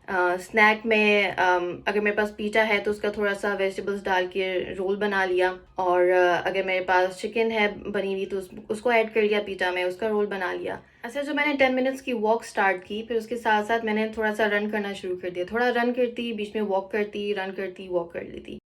Snack में अगर मेरे पास पिज़्ज़ा है तो उसका थोड़ा-सा वेजिटेबल्स डाल के रोल बना लिया, और अगर मेरे पास चिकन है बनी हुई तो उसको ऐड कर लिया पिज़्ज़ा में, उसका रोल बना लिया। अच्छा, जो मैंने 10 मिनट्स की वॉक स्टार्ट की, फिर उसके साथ-साथ मैंने थोड़ा-सा रन करना शुरू कर दिया। थोड़ा रन करती, बीच में वॉक करती, रन करती, वॉक कर लेती।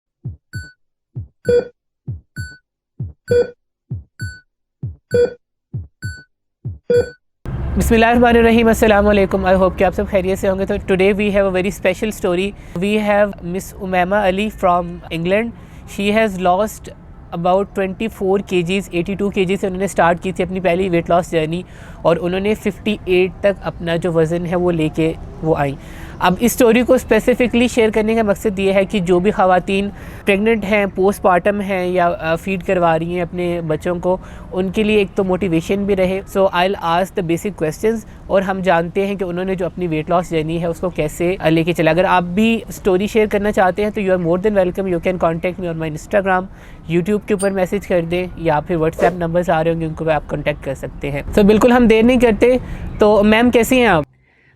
बिस्मिल्लाहिर्रहमानिर्रहीम, अस्सलाम वालेकुम। आई होप कि आप सब खैरियत से होंगे। तो today we have a very special story. We have miss Umaima Ali from England. She has lost about 24 kgs. 82 kg से उन्होंने स्टार्ट की थी अपनी पहली वेट लॉस जर्नी, और उन्होंने 58 तक अपना जो वज़न है वो लेके वो आई। अब इस स्टोरी को स्पेसिफ़िकली शेयर करने का मकसद ये है कि जो भी ख़वातीन प्रेग्नेंट हैं, पोस्टपार्टम हैं या फ़ीड करवा रही हैं अपने बच्चों को, उनके लिए एक तो मोटिवेशन भी रहे। So I will ask the basic questions, और हम जानते हैं कि उन्होंने जो अपनी वेट लॉस जर्नी है उसको कैसे लेके चला। अगर आप भी स्टोरी शेयर करना चाहते हैं तो you are more than welcome. You can contact me on my Instagram, YouTube के ऊपर मैसेज कर दें, या फिर व्हाट्सएप नंबर्स आ रहे होंगे उनको आप कॉन्टैक्ट कर सकते हैं। तो बिल्कुल हम देर नहीं करते। तो मैम कैसी हैं आप?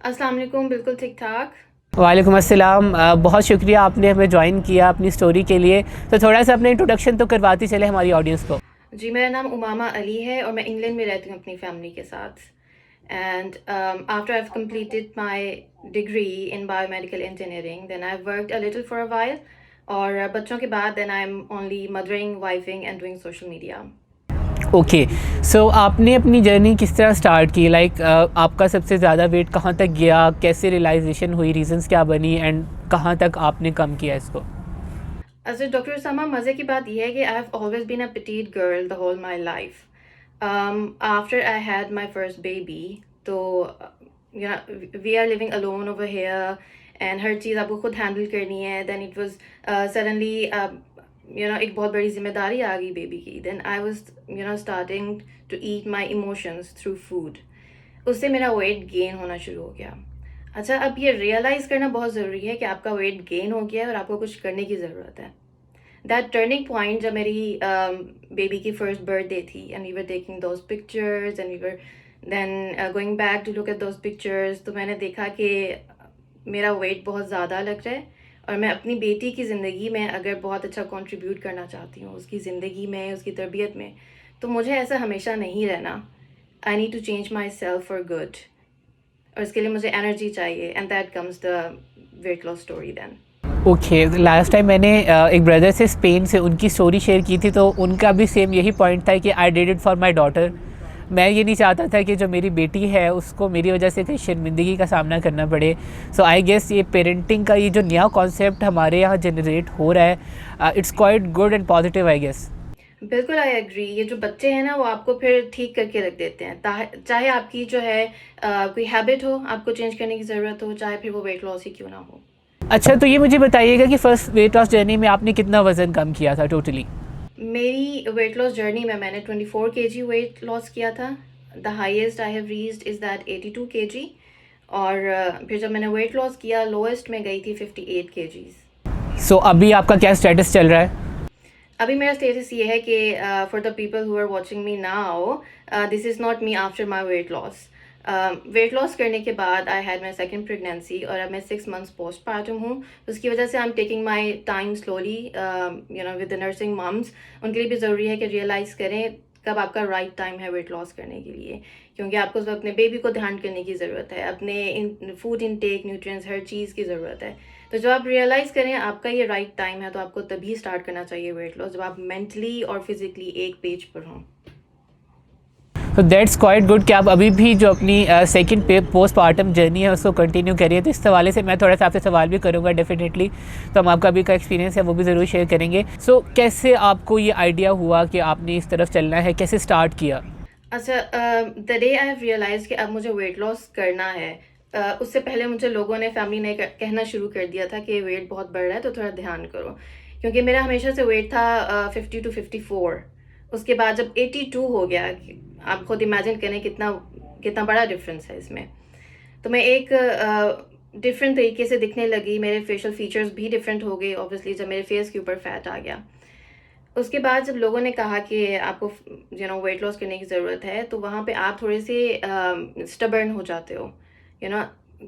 अस्सलाम वालेकुम, बिल्कुल ठीक-ठाक। वालेकुम अस्सलाम। बहुत शुक्रिया आपने हमें ज्वाइन किया अपनी स्टोरी के लिए। तो थोड़ा सा अपना इंट्रोडक्शन तो करवाती चले हमारी ऑडियंस को। जी, मेरा नाम उमामा अली है और मैं इंग्लैंड में रहती हूँ अपनी फैमिली के साथ। And after I have completed my degree in biomedical engineering, then I have worked a little for a while, और बच्चों के बाद then I am only mothering, wifing and doing social media. Okay, so आपने अपनी journey किस तरह start की? Like आपका सबसे ज़्यादा वेट कहाँ तक गया, कैसे रियलाइजेशन हुई, रीजंस क्या बनी, एंड कहाँ तक आपने कम किया इसको? अच्छा डॉक्टर उसामा, मज़े की बात यह है कि I have always been a petite girl the whole my life. After I had my first baby, तो we are living alone over here, and हर चीज़ आपको खुद हैंडल करनी है। देन इट वाज सडनली एक बहुत बड़ी जिम्मेदारी आ गई बेबी की। Then I was starting to eat my emotions through food. उससे मेरा वेट गेन होना शुरू हो गया। अच्छा, अब ये रियलाइज़ करना बहुत ज़रूरी है कि आपका वेट गेन हो गया है और आपको कुछ करने की ज़रूरत है। दैट टर्निंग पॉइंट जब मेरी बेबी की फर्स्ट बर्थडे थी, and we were taking those pictures, and we were then going back to look at those pictures, तो मैंने देखा कि मेरा वेट बहुत ज़्यादा लग रहा है, और मैं अपनी बेटी की ज़िंदगी में अगर बहुत अच्छा कंट्रीब्यूट करना चाहती हूँ, उसकी ज़िंदगी में, उसकी तरबियत में, तो मुझे ऐसा हमेशा नहीं रहना। I need to change myself for good, और इसके लिए मुझे एनर्जी चाहिए, and that comes the weight loss story then. Okay, last time मैंने एक ब्रदर से स्पेन से उनकी स्टोरी शेयर की थी, तो उनका भी सेम यही पॉइंट था कि I did it for my daughter. मैं ये नहीं चाहता था कि जो मेरी बेटी है उसको मेरी वजह से कहीं शर्मिंदगी का सामना करना पड़े। सो आई गेस ये पेरेंटिंग का ये जो नया कॉन्सेप्ट हमारे यहाँ जनरेट हो रहा है, it's quite good and positive I guess. बिल्कुल आई एग्री। ये जो बच्चे हैं ना, वो आपको फिर ठीक करके रख देते हैं, चाहे आपकी जो है कोई हैबिट हो आपको चेंज करने की ज़रूरत हो, चाहे फिर वो वेट लॉस ही क्यों ना हो। अच्छा, तो ये मुझे बताइएगा कि फ़र्स्ट वेट लॉस जर्नी में आपने कितना वज़न कम किया था टोटली? मेरी वेट लॉस जर्नी में मैंने 24 केजी वेट लॉस किया था। The highest I have reached is that 82 KG, और फिर जब मैंने वेट लॉस किया, लोएस्ट में गई थी 58 केजीज़। सो अभी आपका क्या स्टेटस चल रहा है? अभी मेरा स्टेटस ये है कि for the people who are watching me now, this is not me after my weight loss. Weight loss करने के बाद I had my second pregnancy, और अब मैं 6 मंथ्स पोस्ट पार्टम हूँ। उसकी वजह से I am taking my time slowly, with the nursing mums. उनके लिए भी ज़रूरी है कि रियलाइज़ करें कब आपका राइट टाइम है वेट लॉस करने के लिए, क्योंकि आपको अपने बेबी को ध्यान करने की ज़रूरत है, अपने फूड इनटेक, न्यूट्रिएंट्स, हर चीज़ की ज़रूरत है। तो जब आप रियलाइज़ करें आपका ये राइट टाइम है, तो आपको तभी स्टार्ट करना चाहिए वेट लॉस, जब आप मेंटली और फिजिकली एक पेज पर हों। तो दैट्स क्वाइट गुड कि आप अभी भी जो अपनी सेकंड पे पोस्टपार्टम जर्नी है उसको कंटिन्यू करिए। तो इस हवाले से मैं थोड़ा सा आपसे सवाल भी करूँगा डेफिनेटली। तो हम आपका अभी का एक्सपीरियंस है वो भी ज़रूर शेयर करेंगे। सो कैसे आपको ये आइडिया हुआ कि आपने इस तरफ चलना है, कैसे स्टार्ट किया? अच्छा, the day I have realise कि अब मुझे वेट लॉस करना है, उससे पहले मुझे लोगों ने, फैमिली ने कहना शुरू कर दिया था कि वेट बहुत बढ़ रहा है तो थोड़ा ध्यान करो, क्योंकि मेरा हमेशा से वेट था 50 to 54। उसके बाद जब 82 हो गया, आप खुद इमेजिन करें कितना कितना बड़ा डिफरेंस है इसमें। तो मैं एक डिफरेंट तरीके से दिखने लगी, मेरे फेशियल फीचर्स भी डिफरेंट हो गए ऑब्वियसली, जब मेरे फेस के ऊपर फैट आ गया। उसके बाद जब लोगों ने कहा कि आपको वेट लॉस करने की ज़रूरत है, तो वहाँ पे आप थोड़े से स्टबर्न हो जाते हो। यू नो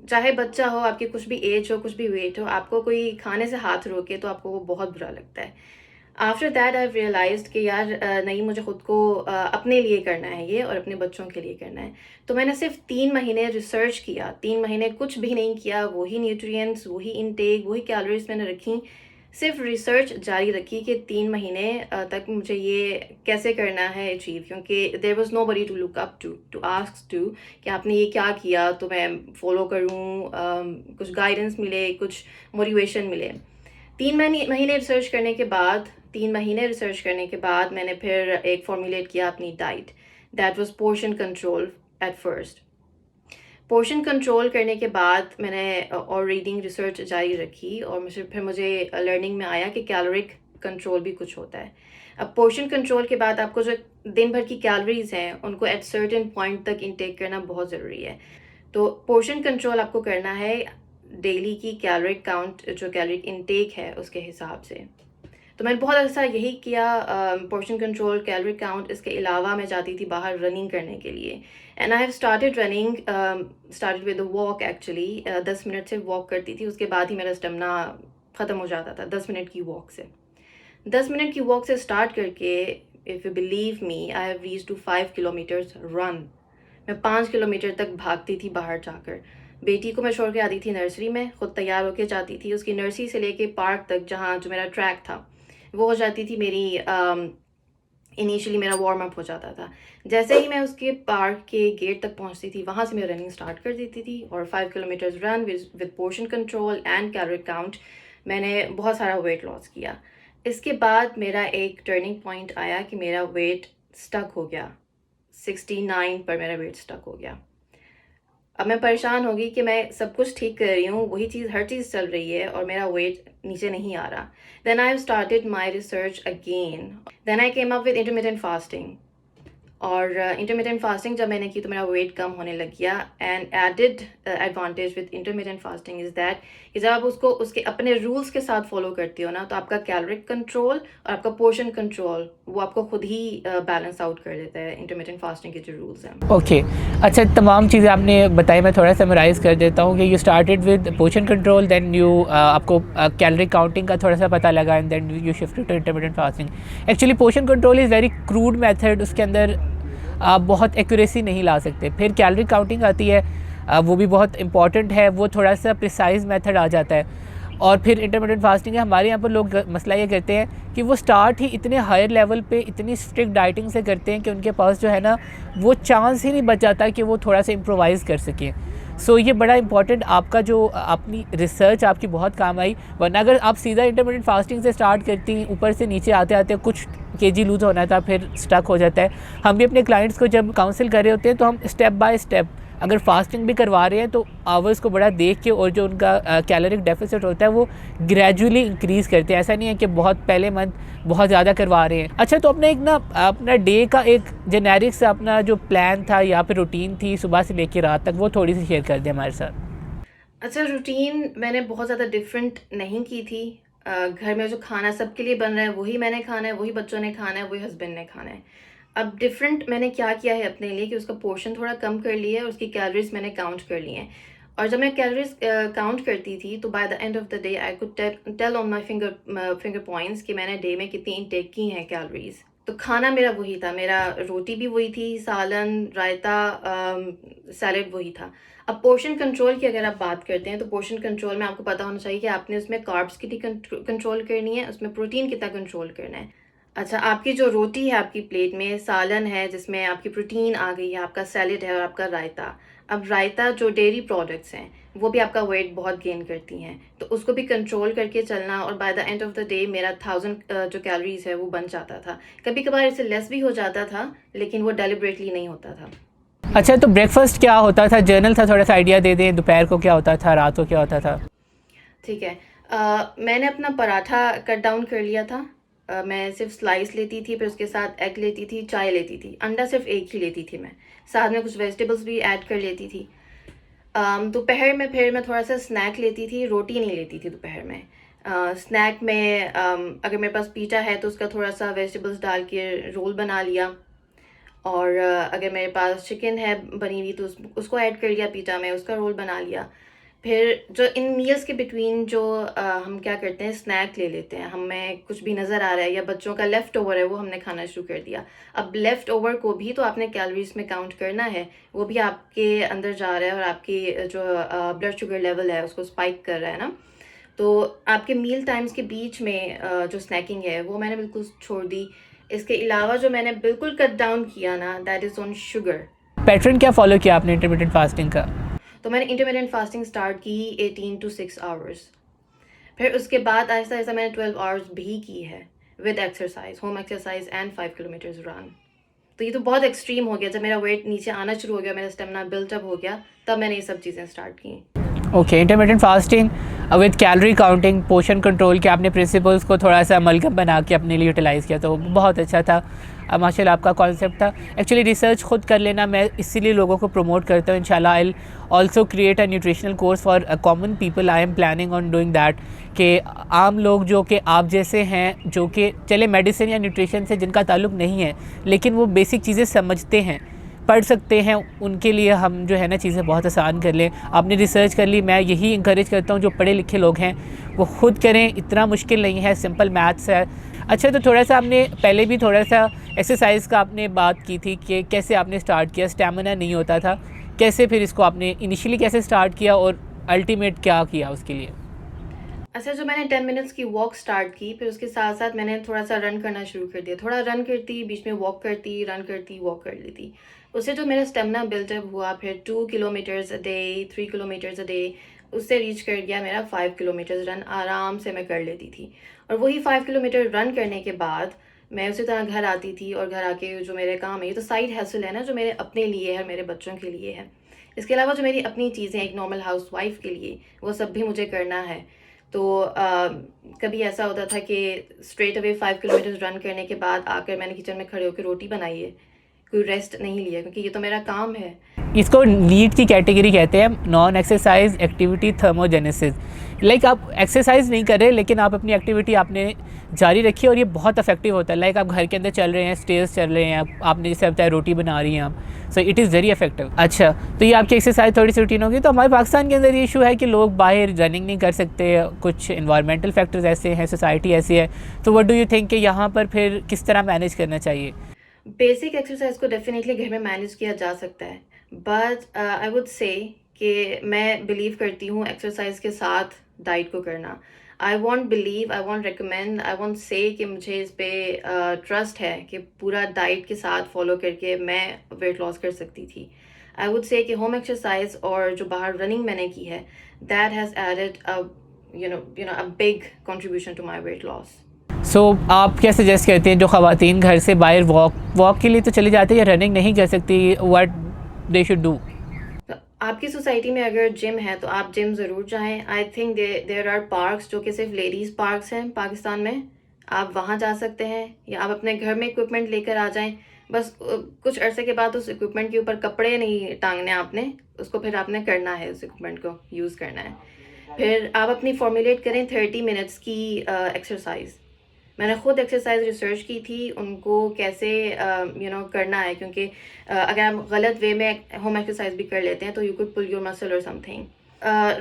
चाहे बच्चा हो, आपकी कुछ भी एज हो, कुछ भी वेट हो, आपको कोई खाने से हाथ रोके तो आपको वो बहुत बुरा लगता है। आफ्टर दैट आई रियलाइज्ड कि यार नहीं, मुझे खुद को अपने लिए करना है ये, और अपने बच्चों के लिए करना है। तो मैंने सिर्फ 3 महीने रिसर्च किया, 3 महीने कुछ भी नहीं किया, वही न्यूट्रिएंट्स, वही इनटेक, वही कैलोरीज मैंने रखी, सिर्फ रिसर्च जारी रखी कि 3 महीने तक मुझे ये कैसे करना है अचीव, क्योंकि there was nobody to look up to ask to कि आपने ये क्या किया तो मैं फॉलो करूँ, कुछ गाइडेंस मिले, कुछ मोटिवेशन मिले। 3 महीने रिसर्च करने के बाद 3 महीने रिसर्च करने के बाद मैंने फिर एक फॉर्मुलेट किया अपनी diet. That was portion control at first. Portion control करने के बाद मैंने और रीडिंग रिसर्च जारी रखी, और मुझे लर्निंग में आया कि कैलोरिक कंट्रोल भी कुछ होता है। अब पोर्शन कंट्रोल के बाद आपको जो दिन भर की कैलोरीज हैं उनको एट सर्टेन पॉइंट तक इंटेक करना बहुत ज़रूरी है। तो पोर्शन कंट्रोल आपको करना है डेली की कैलोरिक काउंट, जो कैलोरिक इनटेक है उसके हिसाब से। तो मैंने बहुत ऐसा यही किया, पोर्शन कंट्रोल, कैलोरी काउंट। इसके अलावा मैं जाती थी बाहर रनिंग करने के लिए, and I have started running, started with a walk actually. 10 minute से वॉक करती थी, उसके बाद ही मेरा स्टेमिना ख़त्म हो जाता था 10 मिनट की वॉक से। 10 मिनट की वॉक से स्टार्ट करके, if you believe me, I have reach to 5 kilometres run. मैं 5 किलोमीटर तक भागती थी बाहर जाकर। बेटी को मैं छोड़ के आती थी नर्सरी में, खुद तैयार होके जाती थी, उसकी नर्सरी से लेके पार्क तक, जहाँ जो मेरा ट्रैक था वो हो जाती थी मेरी, इनिशियली मेरा वार्म अप हो जाता था। जैसे ही मैं उसके पार्क के गेट तक पहुंचती थी, वहाँ से मैं रनिंग स्टार्ट कर देती थी, और 5 kilometres run with portion control and calorie count. मैंने बहुत सारा वेट लॉस किया। इसके बाद मेरा एक टर्निंग पॉइंट आया कि मेरा वेट स्टक हो गया, 69 पर मेरा वेट स्टक हो गया। अब मैं परेशान हो गई कि मैं सब कुछ ठीक कर रही हूँ, वही चीज़, हर चीज़ चल रही है, और मेरा वेट नीचे नहीं आ रहा। Then I started my research again. Then I came up with intermittent fasting, और इंटरमिटेंट फास्टिंग जब मैंने की तो मेरा वेट कम होने लग गया। And added advantage with intermittent fasting is that कि जब आप उसको उसके अपने रूल्स के साथ फॉलो करती हो ना, तो आपका कैलोरिक कंट्रोल और आपका पोर्शन कंट्रोल वो आपको खुद ही बैलेंस आउट कर देता है, इंटरमिटेंट फास्टिंग के जो रूल्स हैं। ओके अच्छा, तमाम चीज़ें आपने बताई, मैं थोड़ा समराइज़ कर देता हूँ कि you started with portion control, then you आपको कैलोरी काउंटिंग का थोड़ा सा पता लगा, and then you shifted to intermittent fasting. Actually portion control is very crude method, उसके अंदर आप बहुत एक्यूरेसी नहीं ला सकते। फिर कैलोरी काउंटिंग आती है, वो भी बहुत इंपॉर्टेंट है, वो थोड़ा सा प्रिसाइज मेथड आ जाता है। और फिर इंटरमिटेंट फास्टिंग है, हमारे यहाँ पर लोग मसला ये करते हैं कि वो स्टार्ट ही इतने हायर लेवल पे इतनी स्ट्रिक्ट डाइटिंग से करते हैं कि उनके पास जो है ना वो चांस ही नहीं बच जाता कि वो थोड़ा सा इम्प्रोवाइज़ कर सकें। सो ये बड़ा इंपॉर्टेंट, आपका जो अपनी रिसर्च आपकी बहुत काम आई, वरना अगर आप सीधा इंटरमिटेंट फास्टिंग से स्टार्ट करती, ऊपर से नीचे आते आते कुछ केजी लूज़ होना था, फिर स्टक हो जाता है। हम भी अपने क्लाइंट्स को जब काउंसिल कर रहे होते हैं तो हम स्टेप बाय स्टेप, अगर फास्टिंग भी करवा रहे हैं तो आवर्स को बड़ा देख के, और जो उनका कैलोरिक डेफिसिट होता है वो ग्रेजुअली इंक्रीज़ करते हैं। ऐसा नहीं है कि बहुत पहले मंथ बहुत ज़्यादा करवा रहे हैं। अच्छा, तो अपने एक ना अपना डे का एक जेनेरिक सा अपना जो प्लान था या फिर रूटीन थी सुबह से लेकर रात तक, वो थोड़ी सी शेयर कर दें हमारे साथ। अच्छा, रूटीन मैंने बहुत ज़्यादा डिफरेंट नहीं की थी। घर में जो खाना सबके लिए बन रहा है वही मैंने खाना है, वही बच्चों ने खाना है, वही हस्बैंड ने खाना है। अब डिफरेंट मैंने क्या किया है अपने लिए कि उसका पोर्शन थोड़ा कम कर लिया है, उसकी कैलोरीज मैंने काउंट कर ली हैं। और जब मैं कैलोरीज काउंट करती थी तो by the end of the day I could tell on my finger points कि मैंने डे में कितनी इनटेक की हैं कैलोरीज। तो खाना मेरा वही था, मेरा रोटी भी वही थी, सालन, रायता, सैलेड वही था। अब पोर्शन कंट्रोल की अगर आप बात करते हैं तो पोर्शन कंट्रोल में आपको पता होना चाहिए कि आपने उसमें कार्ब्स कितनी कंट्रोल करनी है, उसमें प्रोटीन कितना कंट्रोल करना है। अच्छा, आपकी जो रोटी है आपकी प्लेट में, सालन है जिसमें आपकी प्रोटीन आ गई है, आपका सैलेड है, और आपका रायता। अब रायता जो डेयरी प्रोडक्ट्स हैं वो भी आपका वेट बहुत गेन करती हैं, तो उसको भी कंट्रोल करके चलना, और bye the end of the day मेरा 1000 जो कैलोरीज है वो बन जाता था। कभी कभार इससे लेस भी हो जाता था, लेकिन वो डेलिबरेटली नहीं होता था। अच्छा, तो ब्रेकफास्ट क्या होता था, जर्नल था, थोड़ा सा आइडिया दे दें, दोपहर को क्या होता था, रात को क्या होता था? ठीक है, मैंने अपना पराठा कट डाउन कर लिया था। मैं सिर्फ स्लाइस लेती थी, फिर उसके साथ एग लेती थी, चाय लेती थी, अंडा सिर्फ एक ही लेती थी मैं, साथ में कुछ वेजिटेबल्स भी ऐड कर लेती थी। दोपहर में फिर मैं थोड़ा सा स्नैक लेती थी, रोटी नहीं लेती थी दोपहर में। स्नैक में अगर मेरे पास पीटा है तो उसका थोड़ा सा वेजिटेबल्स डाल के रोल बना लिया, और अगर मेरे पास चिकन है बनी हुई तो उसको ऐड कर लिया पीटा में, उसका रोल बना लिया। फिर जो इन मील्स के बिटवीन जो हम क्या करते हैं, स्नैक ले लेते हैं। हमें कुछ भी नज़र आ रहा है या बच्चों का लेफ़्ट ओवर है, वो हमने खाना शुरू कर दिया। अब लेफ़्ट ओवर को भी तो आपने कैलोरीज में काउंट करना है, वो भी आपके अंदर जा रहा है और आपकी जो ब्लड शुगर लेवल है उसको स्पाइक कर रहा है ना। तो आपके मील टाइम्स के बीच में जो स्नैकिंग है वो मैंने बिल्कुल छोड़ दी। इसके अलावा जो मैंने बिल्कुल कट डाउन किया ना, that is on sugar. Pattern क्या फॉलो किया आपने इंटरमीडिएट फास्टिंग का? तो मैंने इंटरमीडिएट फास्टिंग स्टार्ट की 18 to 6 आवर्स। फिर उसके बाद आहिस्ता आहिस्ता मैंने 12 आवर्स भी की है with exercise, home exercise and 5 kilometres run. तो ये तो बहुत एक्सट्रीम हो गया। जब मेरा वेट नीचे आना शुरू हो गया, मेरा स्टेमिना बिल्टअप हो गया, तब मैंने ये सब चीज़ें स्टार्ट की। Okay, intermediate fasting with calorie counting, portion control के आपने प्रिंसिपल्स को थोड़ा सा अमलगम बना के अपने लिए यूटिलाइज़ किया, तो बहुत अच्छा था। माशाल्लाह आपका कॉन्सेप्ट था। एक्चुअली रिसर्च खुद कर लेना मैं इसीलिए लोगों को प्रमोट करता हूँ। इंशाल्लाह I will also create a nutritional course for common people. I am planning on doing that कि आम लोग जो कि आप जैसे हैं, जो कि चले मेडिसिन या न्यूट्रिशन से जिनका ताल्लुक़ नहीं है लेकिन वो बेसिक चीज़ें समझते हैं, पढ़ सकते हैं, उनके लिए हम जो है ना चीज़ें बहुत आसान कर लें। आपने रिसर्च कर ली, मैं यही इंकरेज करता हूँ जो पढ़े लिखे लोग हैं वो ख़ुद करें, इतना मुश्किल नहीं है, सिंपल मैथ्स है। अच्छा, तो थोड़ा सा आपने पहले भी थोड़ा सा एक्सरसाइज का आपने बात की थी कि कैसे आपने स्टार्ट किया, स्टेमिना नहीं होता था, कैसे फिर इसको आपने इनिशियली कैसे स्टार्ट किया और अल्टीमेट क्या किया उसके लिए? अच्छा, जो मैंने 10 मिनट्स की वॉक स्टार्ट की, फिर उसके साथ साथ मैंने थोड़ा सा रन करना शुरू कर दिया। थोड़ा रन करती, बीच में वॉक करती, रन करती, वॉक कर लेती। उससे जो मेरा स्टेमिना बिल्टअप हुआ, फिर 2 kilometres a day, 3 kilometres a day, उससे रीच कर गया मेरा 5 किलोमीटर्स रन आराम से मैं कर लेती थी। और वही 5 किलोमीटर रन करने के बाद मैं उसी तरह घर आती थी और घर आके जो मेरे काम है, ये तो साइड हसल है ना, जो मेरे अपने लिए है और मेरे बच्चों के लिए है। इसके अलावा जो मेरी अपनी चीज़ें एक नॉर्मल हाउस वाइफ के लिए, वो सब भी मुझे करना है। तो कभी ऐसा होता था कि स्ट्रेट अवे 5 किलोमीटर्स रन करने के बाद आकर मैंने किचन में खड़े होकर रोटी बनाई है, कोई रेस्ट नहीं लिया, क्योंकि ये तो मेरा काम है। इसको नीड की कैटेगरी कहते हैं, non exercise activity thermogenesis. Like आप एक्सरसाइज नहीं कर रहे लेकिन आप अपनी एक्टिविटी आपने जारी रखी और ये बहुत इफेक्टिव होता है। लाइक आप घर के अंदर चल रहे हैं, स्टेयर्स चल रहे हैं, आपने जैसे बताया रोटी बना रही हैं आप, so it is very effective. अच्छा, तो ये आपकी एक्सरसाइज थोड़ी सी रूटीन होगी। तो हमारे पाकिस्तान के अंदर ये इशू है कि लोग बाहर रनिंग नहीं कर सकते, कुछ इन्वायरमेंटल फैक्टर्स ऐसे हैं, सोसाइटी ऐसी है, तो व्हाट डू यू थिंक कि यहाँ पर फिर किस तरह मैनेज करना चाहिए? बेसिक एक्सरसाइज को डेफिनेटली घर में मैनेज किया जा सकता है, बट आई वुड से कि मैं बिलीव करती हूँ एक्सरसाइज के साथ डाइट को करना। I won't believe, I want recommend, I want से कि मुझे इस पे ट्रस्ट है कि पूरा डाइट के साथ फॉलो करके मैं वेट लॉस कर सकती थी। आई वुड से कि होम एक्सरसाइज और जो बाहर रनिंग मैंने की है, that has added a big contribution to my weight loss. So आप क्या सजेस्ट करते हैं जो ख़वातीन घर से बाहर वॉक के लिए तो चली जाती है या रनिंग नहीं कर सकती, व्हाट दे शुड डू? तो आपकी सोसाइटी में अगर जिम है तो आप जिम ज़रूर जाएं। I think there are parks जो कि सिर्फ लेडीज़ पार्क्स हैं पाकिस्तान में, आप वहाँ जा सकते हैं, या आप अपने घर में इक्विपमेंट लेकर आ जाएं। बस कुछ अरसे के बाद उस इक्विपमेंट के ऊपर कपड़े नहीं टांगने आपने, उसको फिर आपने करना है, उस इक्विपमेंट को यूज़ करना है। फिर आप अपनी फॉर्मुलेट करें 30 मिनट्स की एक्सरसाइज। मैंने खुद एक्सरसाइज रिसर्च की थी उनको कैसे करना है, क्योंकि अगर आप गलत वे में होम एक्सरसाइज भी कर लेते हैं तो you could pull your muscle और समथिंग।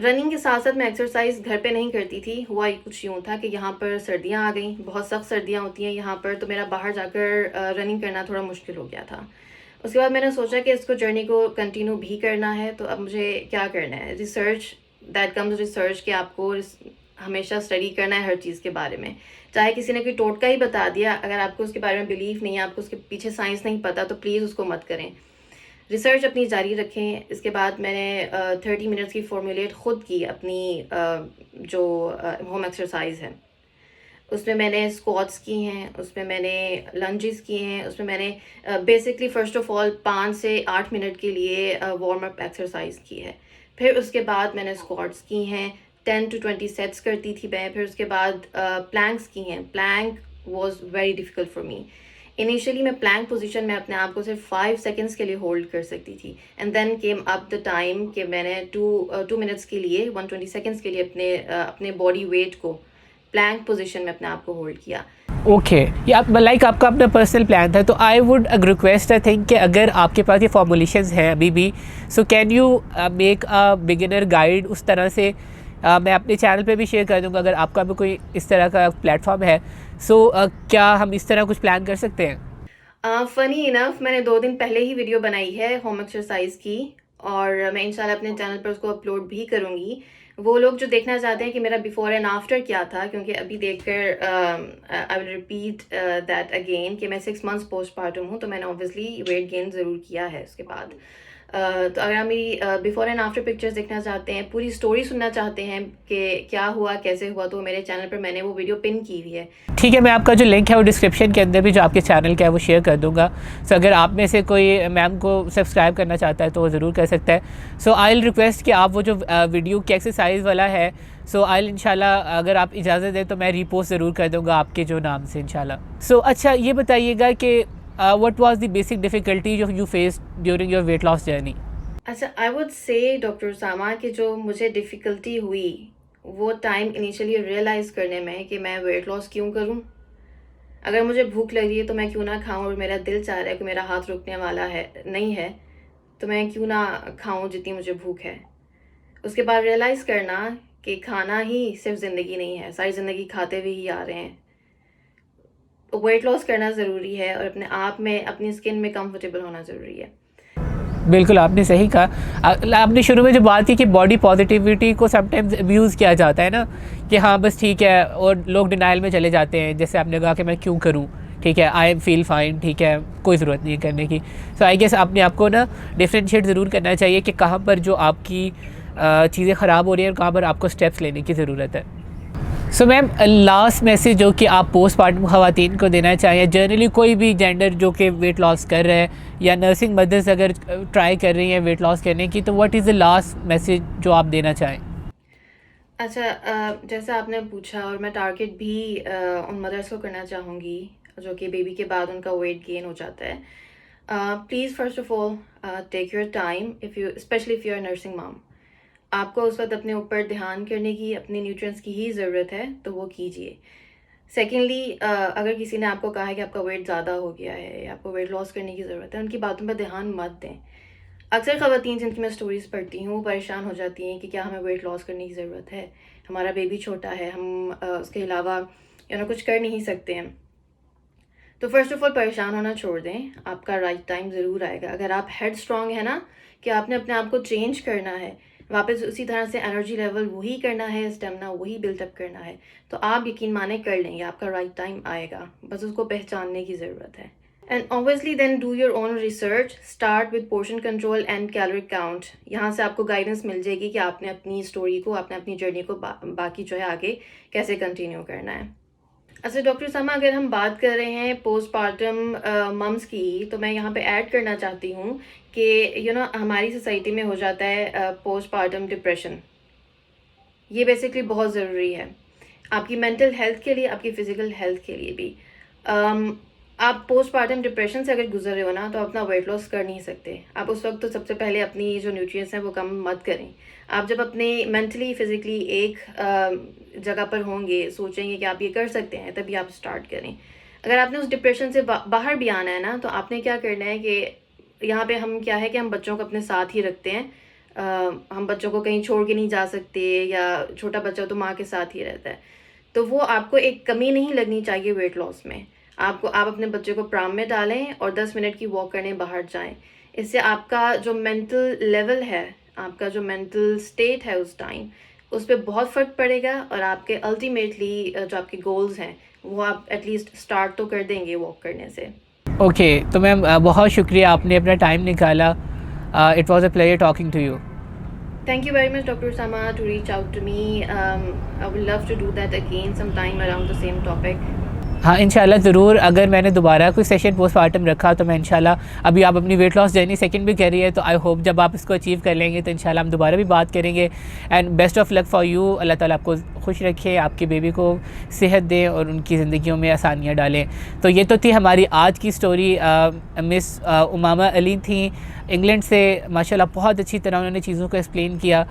रनिंग के साथ साथ मैं एक्सरसाइज घर पे नहीं करती थी। हुआ कुछ यूँ था कि यहाँ पर सर्दियाँ आ गई, बहुत सख्त सर्दियाँ होती हैं यहाँ पर, तो मेरा बाहर जाकर रनिंग करना थोड़ा मुश्किल हो गया था। उसके बाद मैंने सोचा कि इसको जर्नी को कंटिन्यू भी करना है, तो अब मुझे क्या करना है, रिसर्च, दैट कम्स रिसर्च, कि आपको हमेशा स्टडी करना है हर चीज़ के बारे में। चाहे किसी ने कोई टोटका ही बता दिया, अगर आपको उसके बारे में बिलीव नहीं है, आपको उसके पीछे साइंस नहीं पता, तो प्लीज़ उसको मत करें। रिसर्च अपनी जारी रखें। इसके बाद मैंने 30 मिनट्स की फॉर्मुलेट ख़ुद की अपनी जो होम एक्सरसाइज है, उसमें मैंने स्क्वाट्स की हैं, उसमें मैंने लंजेस किए हैं, उसमें मैंने बेसिकली फ़र्स्ट ऑफ़ ऑल 5 से 8 मिनट के लिए वार्म अप एक्सरसाइज की है। फिर उसके बाद मैंने स्क्वाट्स की हैं, 10 to 20 सेट्स करती थी मैं। फिर उसके बाद प्लैंक्स की हैं। Plank was very difficult for me. Initially मैं प्लैंक पोजीशन में अपने आप को सिर्फ 5 सेकेंड्स के लिए होल्ड कर सकती थी, and then came up the time कि मैंने 2 मिनट्स के लिए 120 सेकेंड्स के लिए अपने बॉडी वेट को प्लैंक पोजीशन में अपने आप को होल्ड किया। ओके, ये आप लाइक आपका अपना पर्सनल प्लान था, तो I would request I think कि अगर आपके पास ये फॉर्मुलेशंस हैं अभी भी, so can you make a beginner guide उस तरह से। मैं अपने चैनल पे भी शेयर कर दूंगा अगर आपका भी कोई इस तरह का प्लेटफॉर्म है। सो क्या हम इस तरह कुछ प्लान कर सकते हैं? फ़नी इनफ मैंने 2 दिन पहले ही वीडियो बनाई है होम एक्सरसाइज की, और मैं इंशाल्लाह अपने चैनल पर उसको अपलोड भी करूँगी। वो लोग जो देखना चाहते हैं कि मेरा बिफ़ोर एंड आफ्टर क्या था, क्योंकि अभी देखकर I will repeat that again कि मैं 6 मंथ्स पोस्टपार्टम हूँ, तो मैंने ऑब्वियसली वेट गेन ज़रूर किया है उसके बाद। तो अगर आप मेरी बिफ़ोर एंड आफ्टर पिक्चर्स देखना चाहते हैं, पूरी स्टोरी सुनना चाहते हैं कि क्या हुआ, कैसे हुआ, तो मेरे चैनल पर मैंने वो वीडियो पिन की हुई है। ठीक है, मैं आपका जो लिंक है वो डिस्क्रिप्शन के अंदर भी जो आपके चैनल का है वो शेयर कर दूंगा। सो अगर आप में से कोई मैम को सब्सक्राइब करना चाहता है तो वो ज़रूर कर सकता है। सो आई विल रिक्वेस्ट कि आप वो जो वीडियो की एक्सरसाइज वाला है, सो आई इंशाल्लाह अगर आप इजाज़त दें तो मैं रीपोस्ट ज़रूर कर दूँगा आपके जो नाम से इंशाल्लाह। सो अच्छा ये बताइएगा कि what was the basic difficulty जो you faced during your weight loss journey? अच्छा, I would say doctor Usama कि जो मुझे डिफ़िकल्टी हुई वो टाइम इनिशियली रियलाइज़ करने में कि मैं वेट लॉस क्यों करूं। अगर मुझे भूख लग रही है तो मैं क्यों ना खाऊं, और मेरा दिल चाह रहा है कि मेरा हाथ रुकने वाला है नहीं है, तो मैं क्यों ना खाऊं जितनी मुझे भूख है। उसके बाद रियलाइज़ करना कि खाना ही सिर्फ ज़िंदगी नहीं है, सारी ज़िंदगी खाते हुए ही आ रहे हैं। वेट लॉस करना ज़रूरी है और अपने आप में, अपनी स्किन में कंफर्टेबल होना ज़रूरी है। बिल्कुल, आपने सही कहा। आपने शुरू में जो बात की कि बॉडी पॉजिटिविटी को समटाइम्स अब्यूज़ किया जाता है ना, कि हाँ बस ठीक है, और लोग डिनाइल में चले जाते हैं। जैसे आपने कहा कि मैं क्यों करूँ, ठीक है, आई एम फील फाइन, ठीक है, कोई ज़रूरत नहीं है करने की। सो आई गेस अपने आप को ना डिफ्रेंशिएट ज़रूर करना चाहिए कि कहाँ पर जो आपकी चीज़ें ख़राब हो रही हैं और कहाँ पर आपको स्टेप्स लेने की ज़रूरत है। सो मैम, लास्ट मैसेज जो कि आप पोस्टपार्टम ख़वातीन को देना चाहें, जनरली कोई भी जेंडर जो कि वेट लॉस कर रहा है, या नर्सिंग मदर्स अगर ट्राई कर रही हैं वेट लॉस करने की, तो what is the last message जो आप देना चाहें? अच्छा, जैसा आपने पूछा, और मैं टारगेट भी उन मदर्स को करना चाहूँगी जो कि बेबी के बाद उनका वेट गेन हो जाता है। Please first of all take your time, if you specially if you are nursing mom. आपको उस वक्त अपने ऊपर ध्यान करने की, अपने न्यूट्रिएंट्स की ही ज़रूरत है, तो वो कीजिए। सेकेंडली, अगर किसी ने आपको कहा है कि आपका वेट ज़्यादा हो गया है या आपको वेट लॉस करने की ज़रूरत है, उनकी बातों पर ध्यान मत दें। अक्सर ख़वातीन जिनकी मैं स्टोरीज़ पढ़ती हूँ वो परेशान हो जाती हैं कि क्या हमें वेट लॉस करने की ज़रूरत है, हमारा बेबी छोटा है, हम उसके अलावा कुछ कर नहीं सकते हैं। तो फर्स्ट ऑफ ऑल परेशान होना छोड़ दें, आपका राइट टाइम ज़रूर आएगा। अगर आप हेड स्ट्रॉन्ग है ना कि आपने अपने आप को चेंज करना है, वापस उसी तरह से एनर्जी लेवल वही करना है, स्टेमिना वही बिल्टअप करना है, तो आप यकीन माने कर लेंगे, आपका राइट टाइम आएगा, बस उसको पहचानने की ज़रूरत है। And obviously then do your own research, start with portion control and calorie count. यहाँ से आपको गाइडेंस मिल जाएगी कि आपने अपनी स्टोरी को, आपने अपनी जर्नी को बाकी जो है आगे कैसे कंटिन्यू करना है। अच्छा डॉक्टर उसामा, अगर हम बात कर रहे हैं पोस्टपार्टम मम्स की, तो मैं यहाँ पे ऐड करना चाहती हूँ कि हमारी सोसाइटी में हो जाता है पोस्टपार्टम डिप्रेशन। ये बेसिकली बहुत ज़रूरी है आपकी मेंटल हेल्थ के लिए, आपकी फ़िज़िकल हेल्थ के लिए भी। आप पोस्टपार्टम डिप्रेशन से अगर गुजर रहे हो ना, तो अपना वेट लॉस कर नहीं सकते। आप उस वक्त तो सबसे पहले अपनी जो न्यूट्रिएंट्स हैं वो कम मत करें। आप जब अपने मेंटली फ़िज़िकली एक जगह पर होंगे, सोचेंगे कि आप ये कर सकते हैं, तभी आप स्टार्ट करें। अगर आपने उस डिप्रेशन से बाहर भी आना है ना, तो आपने क्या करना है कि यहाँ पे हम क्या है कि हम बच्चों को अपने साथ ही रखते हैं। हम बच्चों को कहीं छोड़ के नहीं जा सकते, या छोटा बच्चा तो माँ के साथ ही रहता है, तो वो आपको एक कमी नहीं लगनी चाहिए वेट लॉस में। आप अपने बच्चे को प्राम में डालें और 10 मिनट की वॉक करने बाहर जाएं। इससे आपका जो मेंटल लेवल है, आपका जो मेंटल स्टेट है उस टाइम, उस पर बहुत फ़र्क पड़ेगा, और आपके अल्टीमेटली जो आपके गोल्स हैं वो आप एटलीस्ट स्टार्ट तो कर देंगे वॉक करने से। ओके, तो मैम बहुत शुक्रिया, आपने अपना टाइम निकाला। It was a pleasure talking to you. Thank you very much, Dr. Usama, to reach out to me. I would love to do that again sometime around the same topic. हाँ, इंशाल्लाह ज़रूर। अगर मैंने दोबारा कोई session postpartum रखा तो मैं इंशाल्लाह, अभी आप अपनी वेट लॉस जर्नी सेकंड भी कर रही है, तो आई होप जब आप इसको अचीव कर लेंगे तो इंशाल्लाह हम दोबारा भी बात करेंगे। And best of luck for you. Allah ताला आपको खुश रखे, आपके बेबी को सेहत दें और उनकी ज़िंदगियों में आसानियाँ डालें। तो ये तो थी हमारी आज की स्टोरी। मिस उमामा अली थी इंग्लैंड से, माशाल्लाह बहुत अच्छी तरह उन्होंने चीज़ों को एक्सप्लेन किया।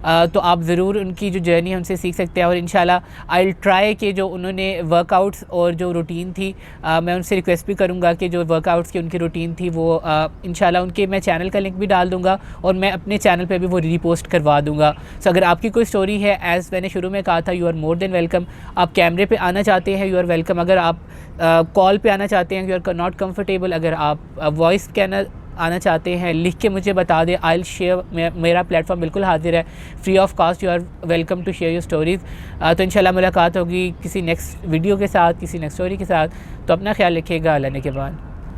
तो आप ज़रूर उनकी जो जर्नी है उनसे सीख सकते हैं। और इंशाल्लाह आई विल ट्राई कि जो उन्होंने वर्कआउट्स और जो रूटीन थी, मैं उनसे रिक्वेस्ट भी करूँगा कि जो वर्कआउट्स की उनकी रूटीन थी वो इंशाल्लाह उनके मैं चैनल का लिंक भी डाल दूँगा और मैं अपने चैनल पे भी वो रीपोस्ट करवा दूँगा। सो अगर आपकी कोई स्टोरी है, एज़ मैंने शुरू में कहा था, you are more than welcome. आप कैमरे पे आना चाहते हैं, यू आर वेलकम। अगर आप कॉल पे आना चाहते हैं, यू आर नॉट कंफर्टेबल, अगर आप वॉइस कहना आना चाहते हैं, लिख के मुझे बता दें, आई विल शेयर। मेरा प्लेटफॉर्म बिल्कुल हाजिर है, free of cost. You are welcome to share your stories. तो इंशाल्लाह मुलाकात होगी किसी नेक्स्ट वीडियो के साथ, किसी नेक्स्ट स्टोरी के साथ। तो अपना ख्याल रखिएगा। अल्लाह ने के बाद।